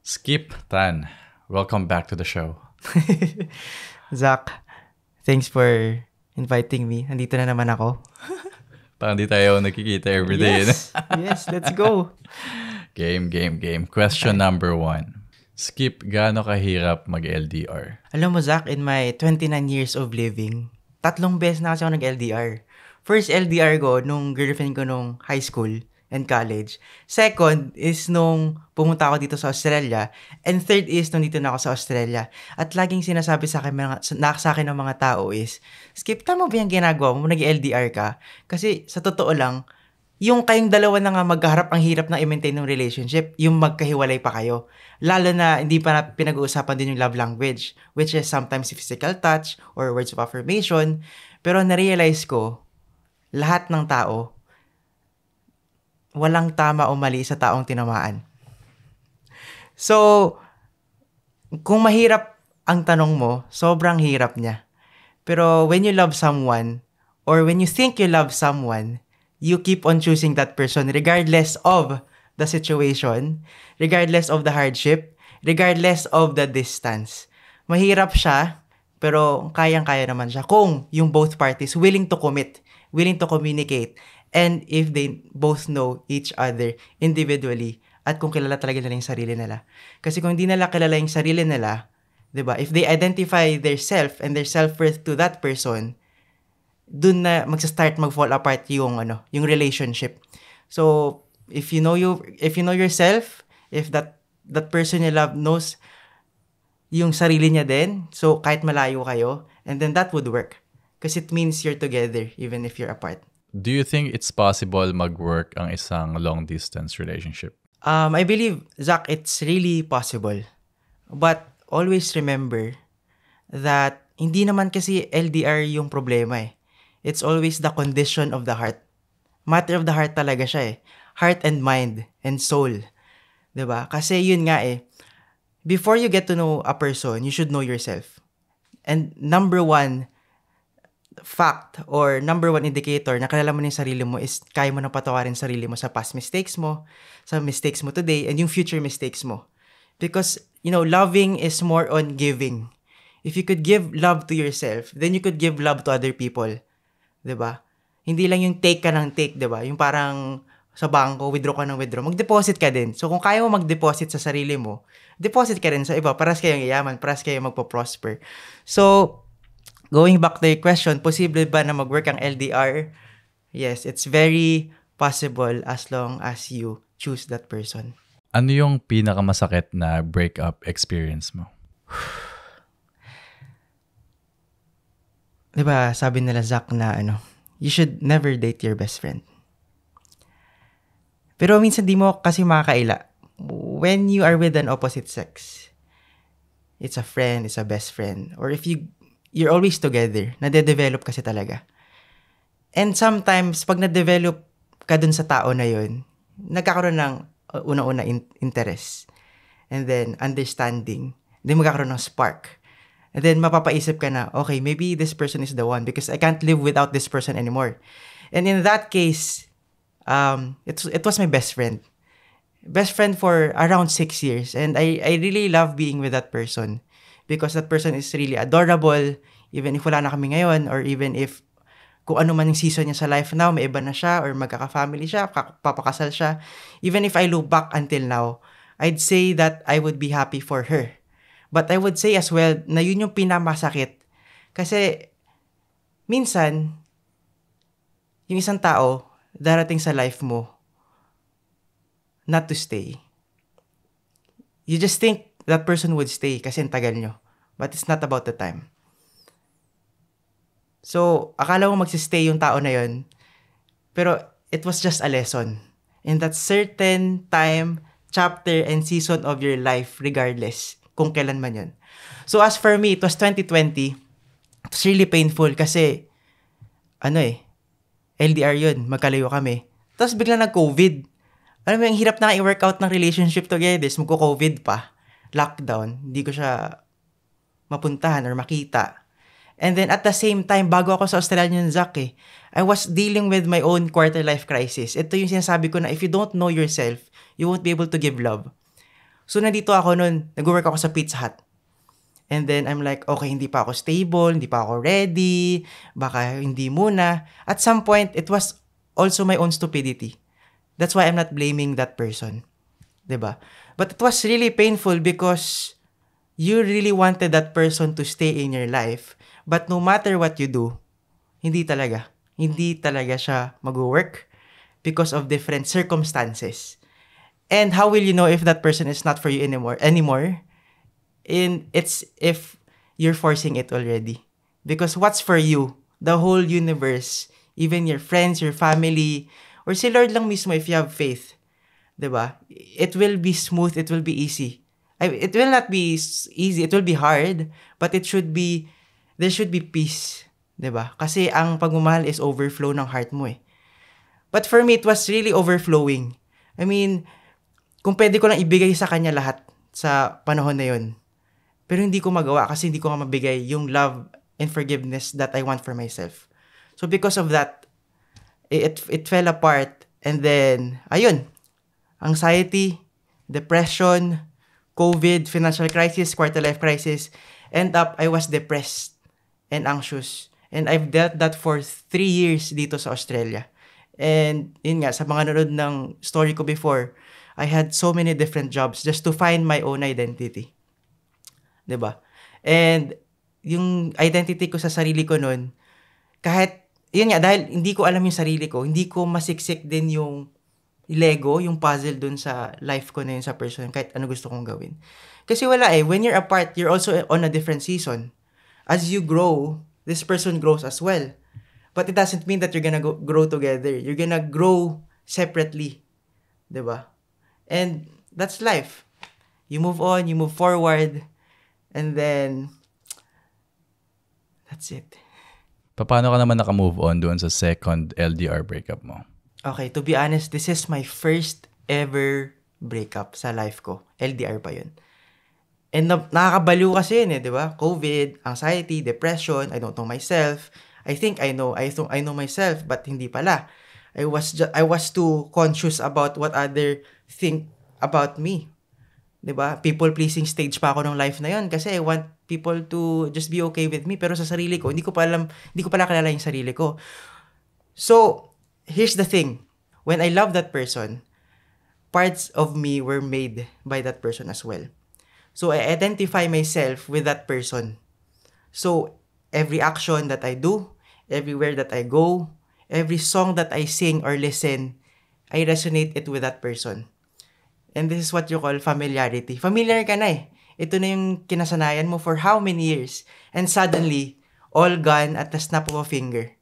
Skip Tan, welcome back to the show. Zach, thanks for inviting me. Nandito na naman ako. Parang di tayo nakikita everyday. Yes, let's go. Game. Question number 1. Skip, gaano kahirap mag-LDR? Alam mo, Zach, in my 29 years of living, 3 beses na kasi ako nag-LDR. First LDR ko nung girlfriend ko nung high school and college. Second is nung pumunta ako dito sa Australia. And third is nung dito na ako sa Australia. At laging sinasabi sa akin ng mga tao is, Skip, tama ba yung ginagawa mo? Nag-LDR ka? Kasi sa totoo lang, yung kayong dalawa na nga magkaharap, ang hirap na i-maintain ng relationship, yung magkahiwalay pa kayo. Lalo na hindi pa na pinag-uusapan din yung love language, which is sometimes physical touch or words of affirmation. Pero na-realize ko, lahat ng tao, walang tama o mali sa taong tinamaan. So, kung mahirap ang tanong mo, sobrang hirap niya. Pero when you love someone, or when you think you love someone, you keep on choosing that person regardless of the situation, regardless of the hardship, regardless of the distance. Mahirap siya, pero kayang-kaya naman siya kung yung both parties willing to commit, willing to communicate, and if they both know each other individually at kung kilala talaga nila yung sarili nila. Kasi kung hindi nila kilala yung sarili nila, 'di ba? If they identify their self and their self-worth to that person, dun na magsa-start mag-fall apart yung relationship. So, if you know yourself, if that person you love knows yung sarili niya din, so kahit malayo kayo, and then that would work. Kasi it means you're together even if you're apart. Do you think it's possible mag-work ang isang long-distance relationship? I believe, Zach, it's really possible. But always remember that hindi naman kasi LDR yung problema eh. It's always the condition of the heart. Matter of the heart talaga siya eh. Heart and mind and soul. 'Di ba? Kasi yun nga eh. Before you get to know a person, you should know yourself. And number 1 fact or number 1 indicator na kilala mo na yung sarili mo is kaya mo na patawarin sarili mo sa past mistakes mo, sa mistakes mo today, and yung future mistakes mo. Because, loving is more on giving. If you could give love to yourself, then you could give love to other people. 'Di ba? Hindi lang yung take ka ng take, 'di ba? Yung parang sa bangko, withdraw ka ng withdraw. Mag-deposit ka din. So kung kaya mo mag-deposit sa sarili mo, deposit ka rin sa iba. Paras kayong yayaman, paras kayong magpo-prosper. So, going back to your question, posible ba na mag-work ang LDR? Yes, it's very possible as long as you choose that person. Ano yung pinakamasakit na breakup experience mo? 'Di ba, sabi nila Zach na you should never date your best friend. Pero minsan di mo kasi makakaila. When you are with an opposite sex, it's a friend, it's a best friend, or if you're always together, nade-develop kasi talaga. And sometimes pag na-develop ka dun sa tao na yun, nagkakaroon ng una-una interest, and then understanding, then magkakaroon ng spark. And then mapapaisip ka na, okay, maybe this person is the one because I can't live without this person anymore. And in that case, it was my best friend. Best friend for around 6 years. And I really love being with that person because that person is really adorable. Even if wala na kami ngayon, or even if kung ano man yung season niya sa life now, may iba na siya, or magkaka-family siya, papakasal siya. Even if I look back until now, I'd say that I would be happy for her. But I would say as well na yun yung pinamasakit. Kasi minsan, yung isang tao darating sa life mo not to stay. You just think that person would stay kasi ang tagal nyo. But it's not about the time. So, akala mo magsistay yung tao na yun, pero it was just a lesson. In that certain time, chapter, and season of your life, regardless kung kailan man yun. So as for me, it was 2020. It was really painful kasi, LDR yun, magkalayo kami. Tapos bigla nag-COVID. Alam mo, yung hirap na i-workout ng relationship together, magko-COVID pa. Lockdown, hindi ko siya mapuntahan or makita. And then at the same time, bago ako sa Australia ng Zach I was dealing with my own quarter life crisis. Ito yung sinasabi ko na if you don't know yourself, you won't be able to give love. So, nandito ako nun, nag-work ako sa Pizza Hut. And then, I'm like, okay, hindi pa ako stable, hindi pa ako ready, baka hindi muna. At some point, it was also my own stupidity. That's why I'm not blaming that person. 'Di ba? But it was really painful because you really wanted that person to stay in your life. But no matter what you do, hindi talaga. Hindi talaga siya mag-work because of different circumstances. And how will you know if that person is not for you anymore? It's if you're forcing it already. Because what's for you, the whole universe, even your friends, your family, or si Lord lang mismo if you have faith, 'di ba? It will be smooth, it will be easy. It will not be easy, it will be hard, but there should be peace, 'di ba? Kasi ang pagmamahal is overflow ng heart mo eh. But for me, it was really overflowing. I mean, kung pwede ko lang ibigay sa kanya lahat sa panahon na yun, pero hindi ko magawa kasi hindi ko nga mabigay yung love and forgiveness that I want for myself. So because of that, it fell apart. And then, ayun, anxiety, depression, COVID, financial crisis, quarter life crisis. End up, I was depressed and anxious. And I've dealt that for 3 years dito sa Australia. And yun nga, sa mga nanonood ng story ko before, I had so many different jobs just to find my own identity. 'Di ba? And yung identity ko sa sarili ko noon, kahit yun nga dahil hindi ko alam yung sarili ko, hindi ko masiksik din yung Lego, yung puzzle dun sa life ko na yun sa person, kahit ano gusto kong gawin. Kasi wala eh, when you're apart, you're also on a different season. As you grow, this person grows as well. But it doesn't mean that you're gonna grow together. You're gonna grow separately. 'Di ba? And that's life. You move on, you move forward, and then that's it. Paano ka naman naka-move on doon sa second LDR breakup mo? Okay, to be honest, this is my first ever breakup sa life ko. LDR pa yun. And nakakabaliw kasi yun eh, di ba? COVID, anxiety, depression, I don't know myself. I think I know myself, but hindi pala. I was too conscious about what other think about me. 'Di ba? People pleasing stage pa ako ng life na yon kasi I want people to just be okay with me, pero sa sarili ko, hindi ko pala kilala yung sarili ko. So, here's the thing. When I love that person, parts of me were made by that person as well. So, I identify myself with that person. So, every action that I do, everywhere that I go, every song that I sing or listen, I resonate it with that person. And this is what you call familiarity. Familiar ka na eh. Ito na yung kinasanayan mo for how many years. And suddenly, all gone at the snap of a finger.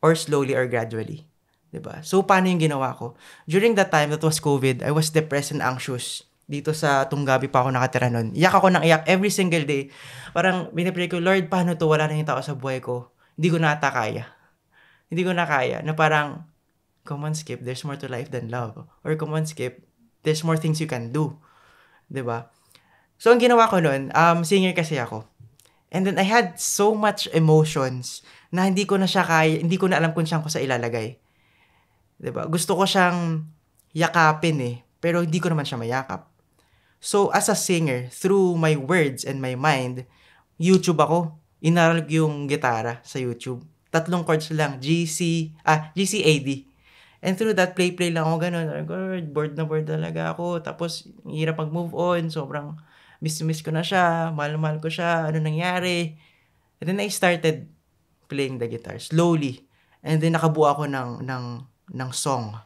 Or slowly or gradually. 'Di ba? So, paano yung ginawa ko? During that time, that was COVID, I was depressed and anxious. Dito sa Tunggabi pa ako nakatira nun. Iyak ako ng iyak every single day. Parang binipray ko, Lord, paano to? Wala na yung tao sa buhay ko. Hindi ko na ata kaya. Hindi ko na kaya. Na parang, come on, Skip, there's more to life than love. Or come on, Skip, there's more things you can do. 'Di ba? So, ang ginawa ko nun, singer kasi ako. And then, I had so much emotions na hindi ko na siya kaya, hindi ko na alam kung saan ko sa ilalagay. 'Di ba? Gusto ko siyang yakapin eh, pero hindi ko naman siya mayakap. So, as a singer, through my words and my mind, YouTube ako. Inaral ko yung gitara sa YouTube. 3 chords lang, G, C, A, D. And through that, play lang ako ganun. Bored na bored talaga ako. Tapos, hirap mag-move on. Sobrang miss ko na siya. Mahal ko siya. Ano nangyari? And then I started playing the guitar slowly. And then nakabuo ako ng song.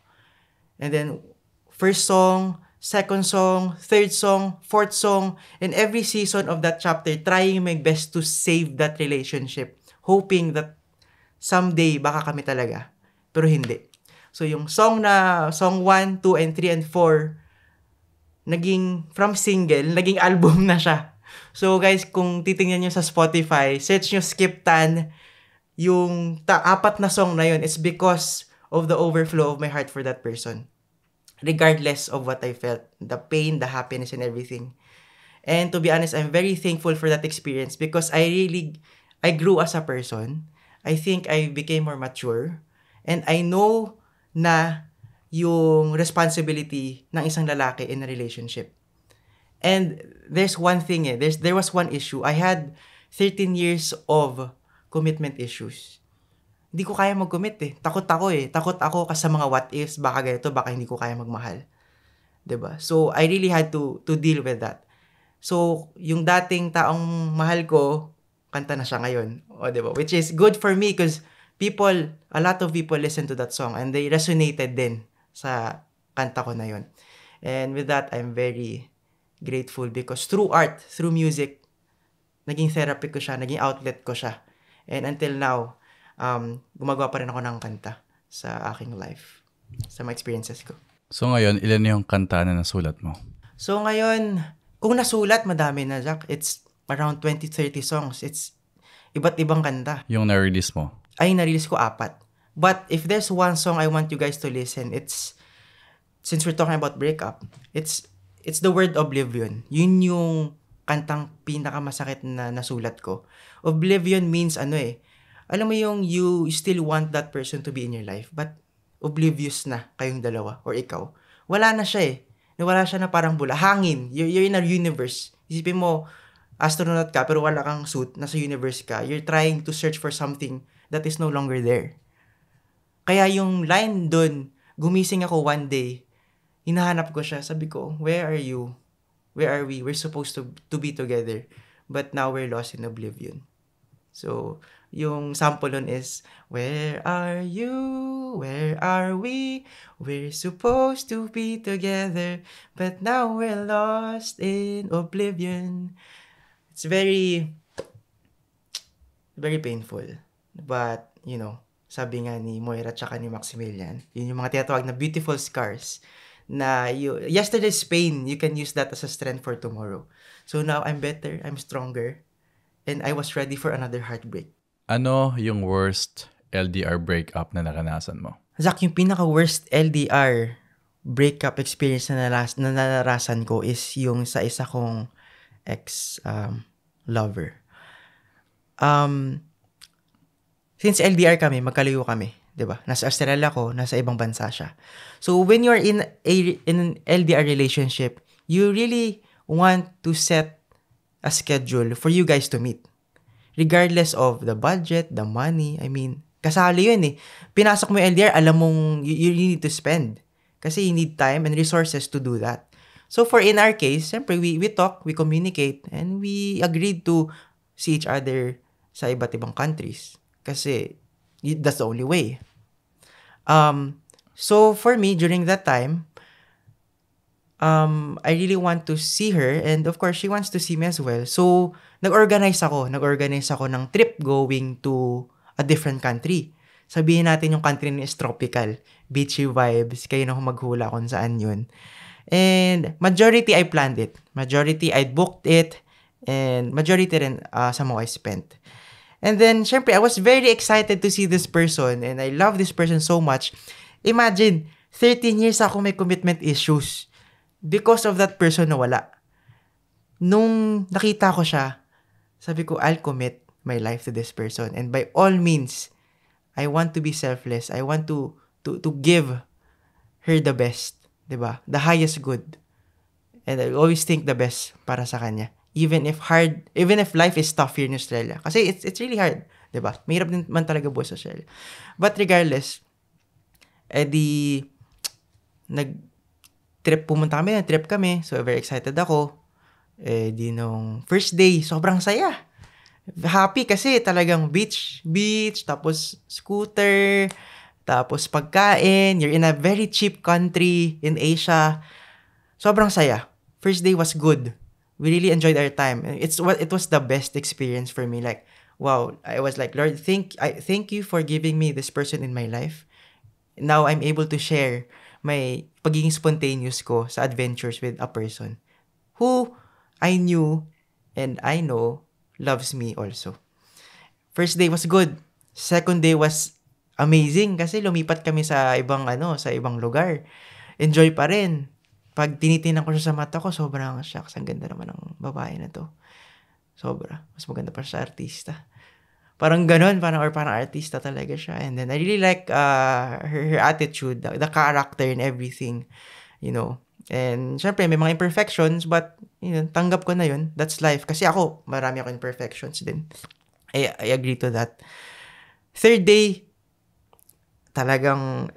And then, first song, second song, third song, fourth song, and every season of that chapter, trying my best to save that relationship. Hoping that someday, baka kami talaga. Pero hindi. So, yung song 1, 2, and 3, and 4, naging, from single, naging album na siya. So, guys, kung titingnan nyo sa Spotify, search nyo Skip Tan, yung 4 na song na yun, it's because of the overflow of my heart for that person. Regardless of what I felt, the pain, the happiness, and everything. And to be honest, I'm very thankful for that experience because I grew as a person. I think I became more mature. And I know na yung responsibility ng isang lalaki in a relationship. And there's one thing there was one issue. I had 13 years of commitment issues. Hindi ko kaya mag-commit Takot ako Takot ako kasi sa mga what ifs, baka ganito, baka hindi ko kaya magmahal. 'Di ba? So, I really had to deal with that. So, yung dating taong mahal ko, kanta na siya ngayon. O, 'di ba? Which is good for me because a lot of people listen to that song and they resonated din sa kanta ko na yun. And with that, I'm very grateful because through art, through music, naging therapy ko siya, naging outlet ko siya. And until now, gumagawa pa rin ako ng kanta sa aking life, sa mga experiences ko. So ngayon, ilan yung kanta na nasulat mo? So ngayon, kung nasulat, madami na, Jack. It's around 20-30 songs. It's iba't ibang kanta. Yung na-release mo? Ay, na-release ko 4. But if there's one song I want you guys to listen, since we're talking about breakup, it's the word Oblivion. Yun yung kantang pinakamasakit na nasulat ko. Oblivion means alam mo yung you still want that person to be in your life, but oblivious na kayong dalawa or ikaw. Wala na siya Nawala siya na parang bula. Hangin. You're in a universe. Isipin mo, astronaut ka pero wala kang suit, nasa universe ka. You're trying to search for something that is no longer there. Kaya yung line dun, gumising ako one day, hinahanap ko siya, sabi ko, where are you? Where are we? We're supposed to be together. But now we're lost in oblivion. So, yung sample nun is, where are you? Where are we? We're supposed to be together, but now we're lost in oblivion. It's very, very painful. But, sabi nga ni Moira tsaka ni Maximilian, yun yung mga tinatawag na beautiful scars na yesterday's pain, you can use that as a strength for tomorrow. So now, I'm better, I'm stronger, and I was ready for another heartbreak. Ano yung worst LDR breakup na naranasan mo? Zach, yung pinaka-worst LDR breakup experience na naranasan ko is yung sa isa kong ex-lover. Since LDR kami, magkalayo kami, 'di ba? Nasa Australia ko, nasa ibang bansa siya. So when you're in an LDR relationship, you really want to set a schedule for you guys to meet. Regardless of the budget, the money, kasali yun Pinasok mo yung LDR, alam mong you need to spend. Kasi you need time and resources to do that. So in our case, siyempre, we talk, we communicate, and we agreed to see each other sa iba't ibang countries. Kasi that's the only way. So for me, during that time, I really want to see her, and of course, she wants to see me as well. So, nag-organize ako ng trip going to a different country. Sabihin natin yung country is tropical, beachy vibes, kayo na maghula kung saan yun. And majority, I planned it. Majority, I booked it, and majority rin sa mga I spent. And then, syempre, I was very excited to see this person, and I love this person so much. Imagine, 13 years ako may commitment issues. Because of that person na wala. Nung nakita ko siya, sabi ko, I'll commit my life to this person. And by all means, I want to be selfless. I want to give her the best. 'Di ba? The highest good. And I always think the best para sa kanya. Even if life is tough here in Australia. Kasi it's really hard. 'Di ba? Mahirap din man talaga buhay sa Australia. But regardless, nag-trip kami. So, very excited ako. Nung first day, sobrang saya. Happy kasi talagang beach, tapos scooter, tapos pagkain. You're in a very cheap country in Asia. Sobrang saya. First day was good. We really enjoyed our time. It was the best experience for me. Like, wow, I was like, Lord, thank you for giving me this person in my life. Now I'm able to share my pagiging spontaneous ko sa adventures with a person who I knew and I know loves me also. First day was good. Second day was amazing kasi lumipat kami sa ibang lugar. Enjoy pa rin. Pag tinitingnan ko siya sa mata ko, sobrang shucks, ang ganda naman ng babae na to. Sobra. Mas maganda pa siya sa artista. Parang ganon, parang artista talaga siya. And then I really like her attitude, the character and everything. And syempre, may mga imperfections, but tanggap ko na yun. That's life. Kasi ako, marami ako imperfections din. I agree to that. Third day, talagang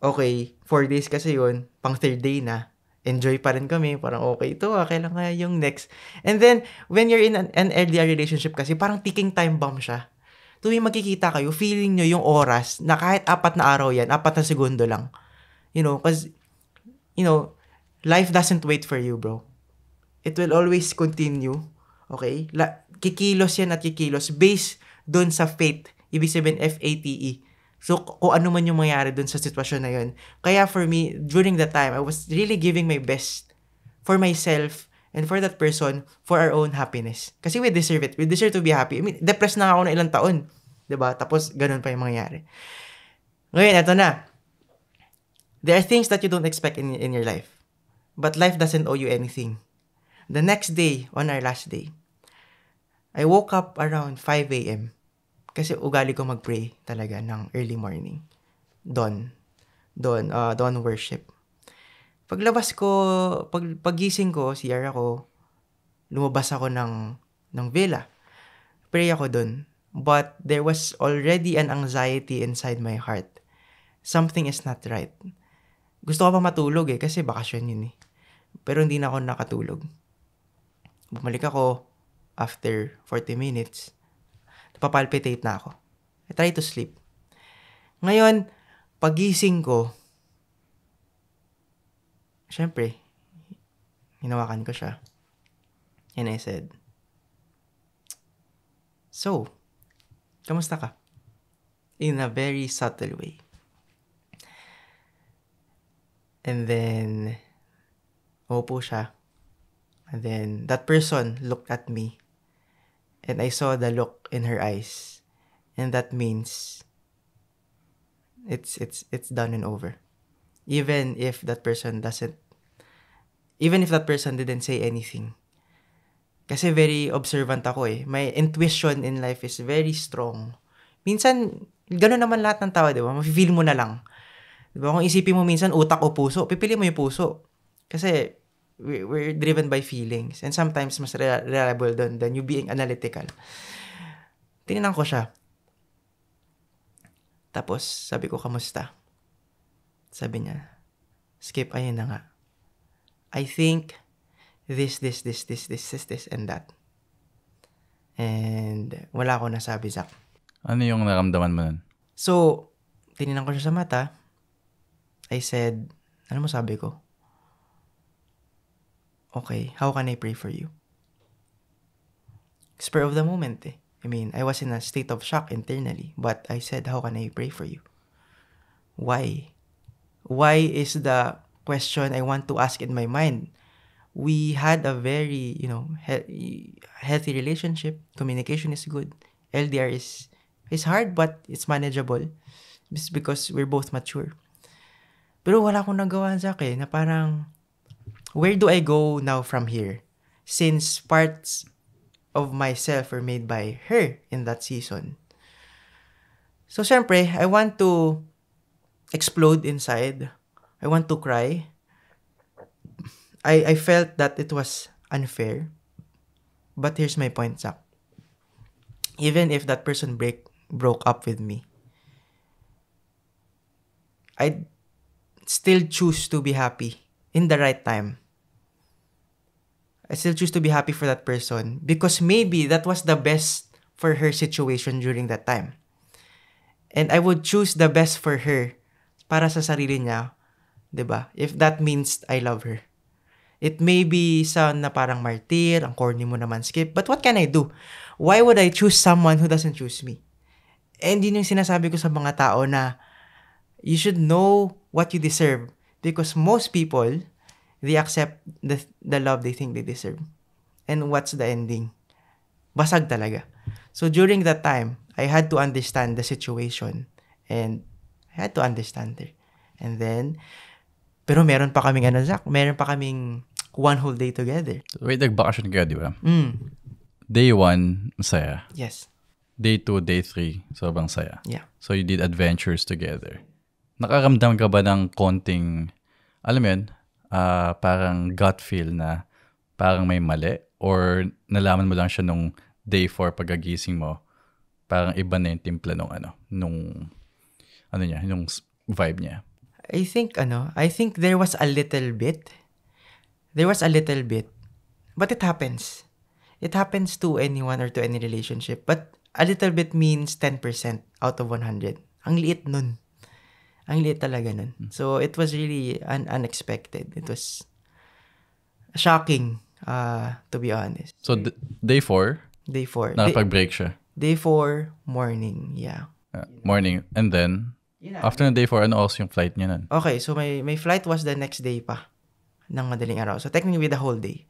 okay. 4 days kasi yun. Pang third day na. Enjoy pa rin kami. Parang okay ito, kailan kaya yung next. And then, when you're in an LDR relationship kasi, parang ticking time bomb siya. Tuwing magkikita kayo, feeling nyo yung oras na kahit 4 na araw yan, 4 na segundo lang. Because, life doesn't wait for you, bro. It will always continue. Okay? Kikilos yan at kikilos based dun sa fate. Ibig sabihin, FATE. So, kung ano man yung mangyari dun sa sitwasyon na yun. Kaya for me, during that time, I was really giving my best for myself and for that person for our own happiness. Kasi we deserve it. We deserve to be happy. I mean, depressed na ako na ilang taon. 'Di ba? Tapos, ganun pa yung mangyari. Ngayon, eto na. There are things that you don't expect in your life. But life doesn't owe you anything. The next day, on our last day, I woke up around 5 a.m. Kasi ugali ko mag-pray talaga ng early morning. Dawn worship. Paglabas ko, pagising ko, CR ako, lumabas ako ng villa. Pray ako dun. But there was already an anxiety inside my heart. Something is not right. Gusto ko pa matulog kasi bakasyon yun Pero hindi na ako nakatulog. Bumalik ako after 40 minutes. Napapalpitate na ako. I try to sleep. Ngayon, pagising ko, syempre, hinawakan ko siya. And I said, "So, kamusta ka?" In a very subtle way. And then, umupo siya. And then, that person looked at me. And I saw the look in her eyes. And that means, it's done and over. Even if that person didn't say anything. Kasi very observant ako My intuition in life is very strong. Minsan, gano'n naman lahat ng tao, di ba? Mafe-feel mo na lang. Di ba? Kung isipin mo minsan utak o puso, pipili mo yung puso. Kasi, we're driven by feelings. And sometimes, mas reliable doon than you being analytical. Tinignan ko siya. Tapos, sabi ko, "Kamusta?" Sabi niya, "Skip, ayun na nga. I think this, and that." And wala ako nasabi, Zach. Ano yung naramdaman mo nun? So, tinignan ko siya sa mata. I said, ano mo sabi ko? "Okay, how can I pray for you?" Spur of the moment I mean, I was in a state of shock internally. But I said, "How can I pray for you?" Why? Why is the question I want to ask in my mind. We had a very, healthy relationship. Communication is good. LDR is hard, but it's manageable. It's because we're both mature. Pero wala akong nagawa, Zach, na parang, where do I go now from here? Since parts of myself were made by her in that season. So, syempre, I want to explode inside. I want to cry. I felt that it was unfair. But here's my point, Zach. Even if that person broke up with me, I'd still choose to be happy in the right time. I still choose to be happy for that person because maybe that was the best for her situation during that time. And I would choose the best for her para sa sarili niya, 'di ba? If that means I love her. It may be sound na parang martir, ang corny mo naman, Skip, but what can I do? Why would I choose someone who doesn't choose me? And yun yung sinasabi ko sa mga tao na you should know what you deserve because most people, they accept the love they think they deserve. And what's the ending? Basag talaga. So during that time, I had to understand the situation and I had to understand her. And then, pero meron pa kaming Zach, meron pa kaming one whole day together. Wait, nag-vacation kayo, di ba? Day 1, masaya. Yes. Day 2, day 3, sobrang saya. Yeah. So you did adventures together. Nakaramdam ka ba ng konting, alam mo yun, parang gut feel na parang may mali? Or nalaman mo lang siya nung day 4 pagkagising mo, parang iba na yung timpla nung vibe niya? I think there was a little bit. But it happens. It happens to anyone or to any relationship. But a little bit means 10% out of 100. Ang liit nun. Ang liit talaga nun. So, it was really unexpected. It was shocking, to be honest. So, day 4, Day 4. nakapag-break siya. Day 4, morning. Yeah. Morning. And then, after ng day 4, ano also yung flight niya nun? Okay, so my flight was the next day pa ng madaling araw. So, technically, the whole day.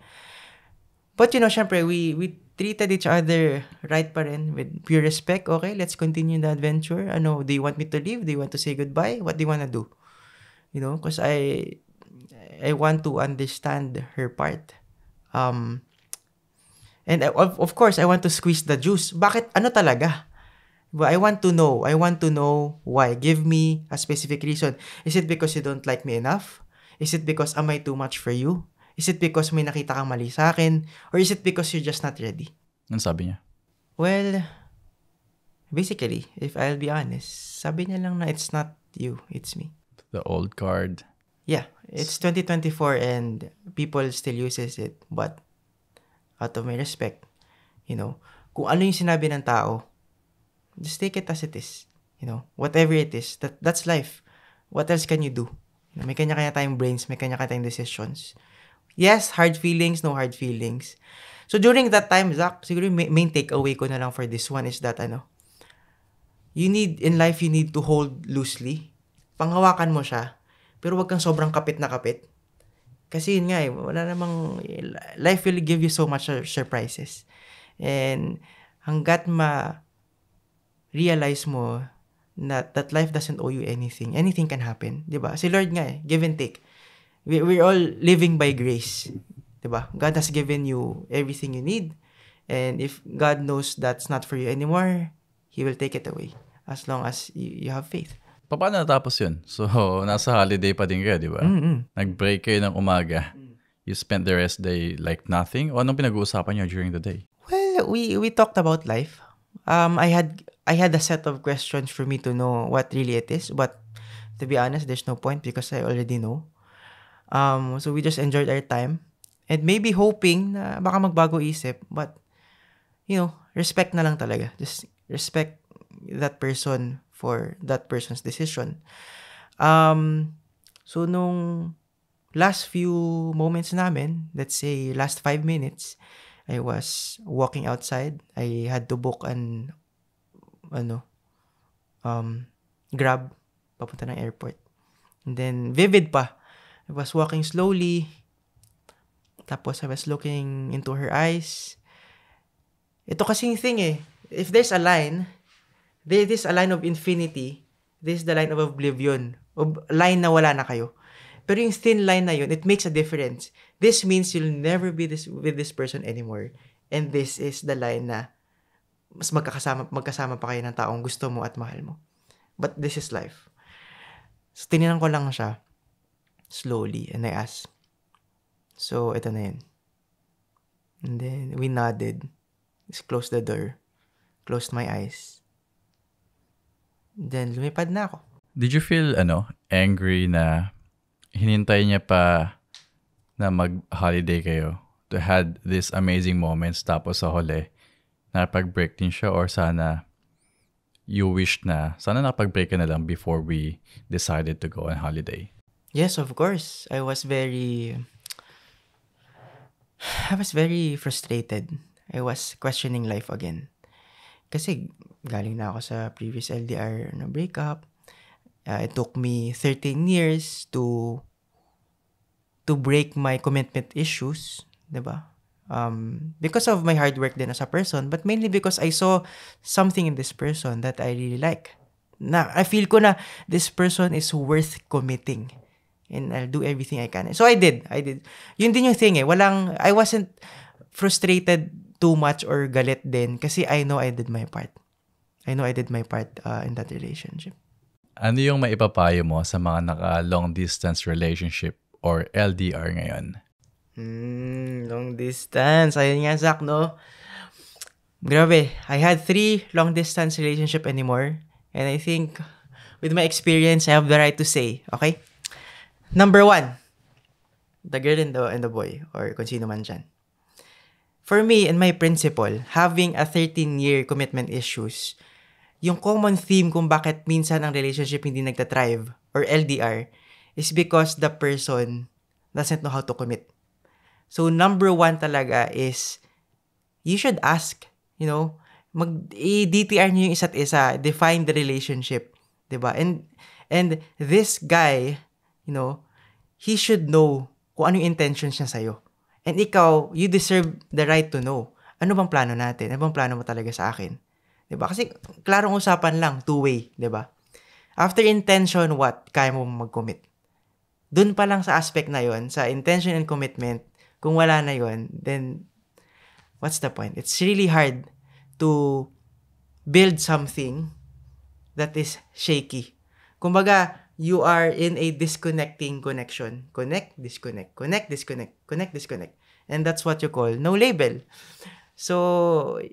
But, syempre, we treated each other right pa rin with pure respect. Okay, let's continue the adventure. Do you want me to leave? Do you want to say goodbye? What do you want to do? Because I want to understand her part. And of course, I want to squeeze the juice. Bakit? Ano talaga? But I want to know. Why. Give me a specific reason. Is it because you don't like me enough? Is it because am I too much for you? Is it because may nakita kang mali sa akin? Or is it because you're just not ready? Ano sabi niya? Well, basically, if I'll be honest, sabi niya lang na it's not you, it's me. The old card. Yeah, it's 2024 and people still uses it. But out of my respect, kung ano yung sinabi ng tao, just take it as it is. Whatever it is, that's life. What else can you do? May kanya-kanya tayong brains, may kanya-kanya tayong decisions. Yes, hard feelings, no hard feelings. So during that time, Zach, siguro main takeaway ko na lang for this one is that you need to hold loosely. Panghawakan mo siya, pero wag kang sobrang kapit na kapit. Kasi yun nga wala namang, life will give you so much surprises. And hanggat realize mo that life doesn't owe you anything can happen. Diba? Si Lord nga give and take. We're all living by grace. Diba? God has given you everything you need. And if God knows that's not for you anymore, He will take it away. As long as you have faith. Paano natapos yun? So, nasa holiday pa din kayo, di ba? Nag-break kayo ng umaga. You spent the rest day like nothing? O anong pinag-uusapan niyo during the day? Well, we talked about life. I had a set of questions for me to know what really it is. But to be honest, there's no point because I already know. So we just enjoyed our time. And maybe hoping na baka magbago isip. But, respect na lang talaga. Just respect that person for that person's decision. So nung last few moments namin, let's say last 5 minutes, I was walking outside. I had to book Grab papunta ng airport. And then vivid pa. I was walking slowly. Tapos I was looking into her eyes. Ito kasing thing if there's a line, there is a line of infinity, this is the line of oblivion. Line na wala na kayo. Pero yung thin line na yun, it makes a difference. This means you'll never be with this person anymore. And this is the line na mas magkasama pa kayo ng taong gusto mo at mahal mo. But this is life. So, tininan ko lang siya slowly and I asked, so, ito na yun. And then, we nodded. Just closed the door. Closed my eyes. Then, lumipad na ako. Did you feel, angry na hinintay niya pa na mag-holiday kayo to had these amazing moments tapos sa huli, napag-break din siya or sana you wished na, sana napag-break ka na lang before we decided to go on holiday? Yes, of course. I was very frustrated. I was questioning life again. Kasi galing na ako sa previous LDR na breakup. It took me 13 years to break my commitment issues, 'di ba? Because of my hard work din as a person, but mainly because I saw something in this person that I really like. Na I feel ko na this person is worth committing. And I'll do everything I can. So I did. Yun din yung thing I wasn't frustrated too much or galit din kasi I know I did my part. In that relationship. Ano yung maipapayo mo sa mga naka-long distance relationship or LDR ngayon? Long distance. Ayun nga, Zach, no? Grabe. I had 3 long distance relationship anymore. And I think with my experience, I have the right to say, okay? Number 1, the girl and the boy, or kung sino man dyan. For me and my principle, having a 13-year commitment issues, yung common theme kung bakit minsan ang relationship hindi nagtatrive, or LDR, is because the person doesn't know how to commit. So, number 1 talaga is, you should ask, i-DTR nyo yung isa't isa, define the relationship, diba? And this guy, he should know kung ano yung intentions niya sa'yo. And ikaw, you deserve the right to know. Ano bang plano natin? Ano bang plano mo talaga sa akin? Diba? Kasi, klarong usapan lang, two-way, diba? After intention, what? Kaya mo mag-commit. Dun pa lang sa aspect na yon, sa intention and commitment, kung wala na yon, then, what's the point? It's really hard to build something that is shaky. Kumbaga, you are in a disconnecting connection. Connect, disconnect. Connect, disconnect. Connect, disconnect. And that's what you call no label. So,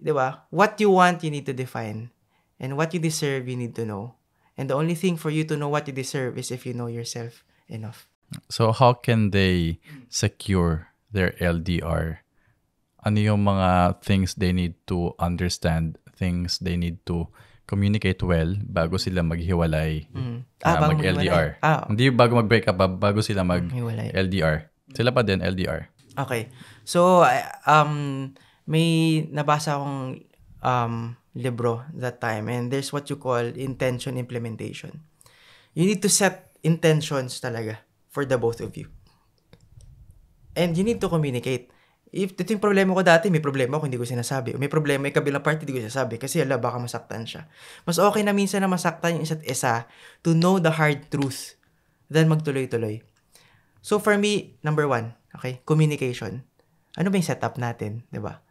di ba? What you want, you need to define. And what you deserve, you need to know. And the only thing for you to know what you deserve is if you know yourself enough. So, how can they secure their LDR? Ano yung mga things they need to understand, things they need to communicate well bago sila maghiwalay, mag-LDR. Hindi bago mag-break up, bago sila mag-LDR. Sila pa din, LDR. Okay. So, may nabasa akong libro that time, and there's what you call intention implementation. You need to set intentions talaga for the both of you. And you need to communicate. If ito yung problema ko dati, may problema ako, hindi ko sinasabi. May problema yung kabilang party, hindi ko sinasabi. Kasi baka masaktan siya. Mas okay na minsan na masaktan yung isa't isa to know the hard truth than magtuloy-tuloy. So for me, number 1, okay, communication. Ano ba yung setup natin, di ba?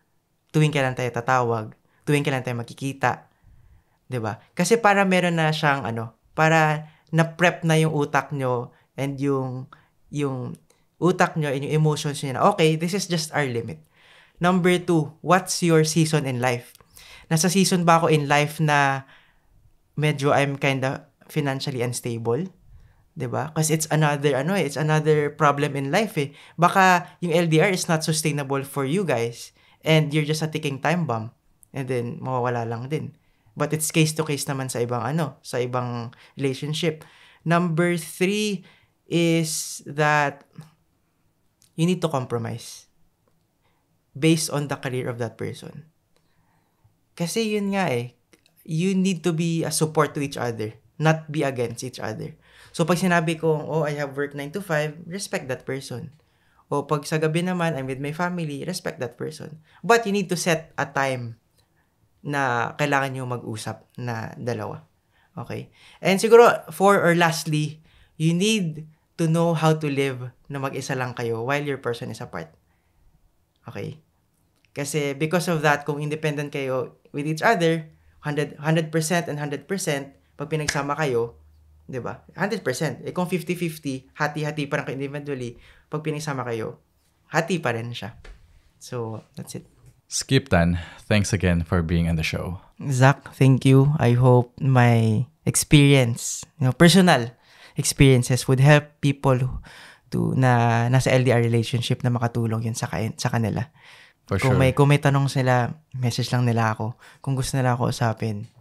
Tuwing kailan tayo tatawag, tuwing kailan tayo magkikita, di ba? Kasi para meron na siyang, para na-prep na yung utak nyo and yung utak nyo and yung emotions nyo na, okay, this is just our limit. Number 2, what's your season in life? Nasa season ba ako in life na medyo I'm kinda financially unstable? Diba? Kasi it's another problem in life eh. Baka yung LDR is not sustainable for you guys and you're just a ticking time bomb and then mawawala lang din. But it's case to case naman sa ibang relationship. Number 3 is that you need to compromise based on the career of that person. Kasi yun nga eh, you need to be a support to each other, not be against each other. So pag sinabi ko, I have work 9 to 5, respect that person. O pag sa gabi naman, I'm with my family, respect that person. But you need to set a time na kailangan nyo mag-usap na dalawa. Okay? And siguro, lastly, you need to know how to live na mag-isa lang kayo while your person is apart. Okay? Kasi because of that, kung independent kayo with each other, 100% and 100%, pag pinagsama kayo, di ba? 100%. Kung 50-50, hati-hati pa rin kayo individually, pag pinagsama kayo, hati pa rin siya. So, that's it. Skip Tan, thanks again for being on the show. Zach, thank you. I hope my experience, personal experiences would help people na nasa LDR relationship na makatulong yun sa kanila. For sure. Kung may tanong sila, message lang nila ako. Kung gusto nila ako usapin,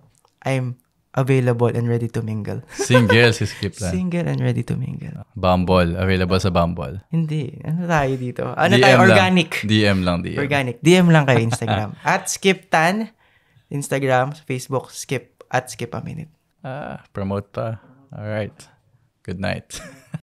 I'm available and ready to mingle. Single si Skip Tan. Single and ready to mingle. Bumble. Available sa Bumble. Hindi. Ano tayo dito? Ano DM tayo? lang. Organic. DM lang. Organic. DM lang kayo Instagram. At Skip Tan. Instagram, Facebook, Skip a minute. Promote pa. Alright. Good night.